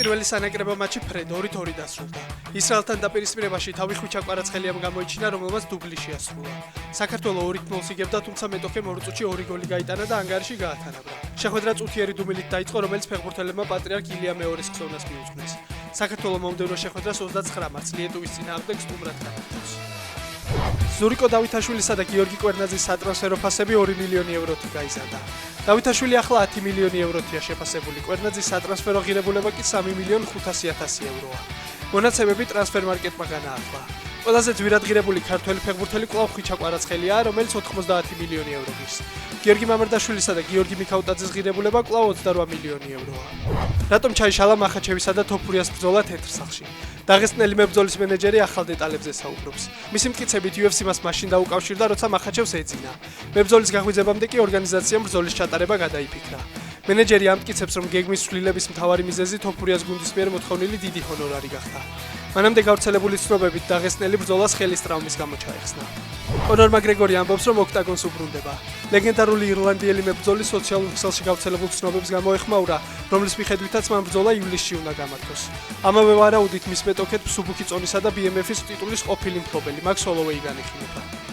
პირველი სანაკრებო მატჩი ფრედ 2-2 დასრულდა. ისრაელთან დაპირისპირებაში თავი ხვიჩა კვარაცხელიამ გამოიჩინა, რომელმაც დუბლი შეასრულა. საქართველო 2-0 იგებდა, თუმცა მეტოქემ 2 წუთში 2 გოლი გაიტანა და ანგარიში გაათანაბრა. შეხვედრა წუთიერი დუმილით დაიწყო, რომელიც ფეხბურთელებმა პატრიარქ ილია მეორის ხსოვნას მიუძღვნეს. საქართველო მომდევნო შეხვედრას 29 მარტს ლიეტუვის წინააღმდეგ სტუმრად გამართავს. ზურიკო დავითაშვილისა და გიორგი კვერნაძის სატრანსფერო ფასები 2 მილიონი ევროთი გაიზარდა. დავითაშვილი ახლა 10 მილიონი ევროთია შეფასებული, კვერნაძის სატრანსფერო ღირებულება კი 3 მილიონ 500.000 ევროა. მონაცემები ტრანსფერმარკეტმა განაახლა. ყველაზე ძვირად ღირებული ქართველი ფეხბურთელი კვლავ ხვიჩა კვარაცხელია, რომელიც 90 მილიონი ევროს ღირს. გიორგი მამარდაშვილისა და გიორგი მიქაუტაძის ღირებულება კვლავ 28 მილიონი ევროა. რატომ ჩაიშალა მახაჩევისა და თოფურიას ბრძოლა თეთრსახში? დაღესტნელი მებრძოლის მენეჯერი ახალ დეტალებზე საუბრობს. მისი მტკიცებით UFC მას მაშინ დაუკავშირდა, როცა მახაჩევს ეძინა. მებრძოლის გაღვიძებამდე კი ორგანიზაციამ ბრძოლის ჩატარება გადაიფიქრა. მენეჯერი ამტკიცებს, რომ გეგმის ცვლილების მთავარი მიზეზი თოფურიას გუნდის მიერ მოთხოვნილი დიდი ჰონორარი გახდა. მანამდე გავრცელებული ცნობებით დაღესტნელი ბრძოლას ხელის ტრაუმის გამო ჩაეხსნა. კონორ მაკგრეგორი ამბობს, რომ ოქტაგონს უბრუნდება. ლეგენდარული ირლანდიელი მებრძოლის სოციალურ ქსელში გავრცელებულ ცნობებს გამოეხმაურა, რომლის მიხედვითაც მან ბრძოლა ივლისში უნდა გამართოს. ამავე ვარაუდით მის მეტოქედ მსუბუქი წონისა და BMF-ის ტიტულის ყოფილი მფლობელი მაქს ჰოლოვეი განიხილება.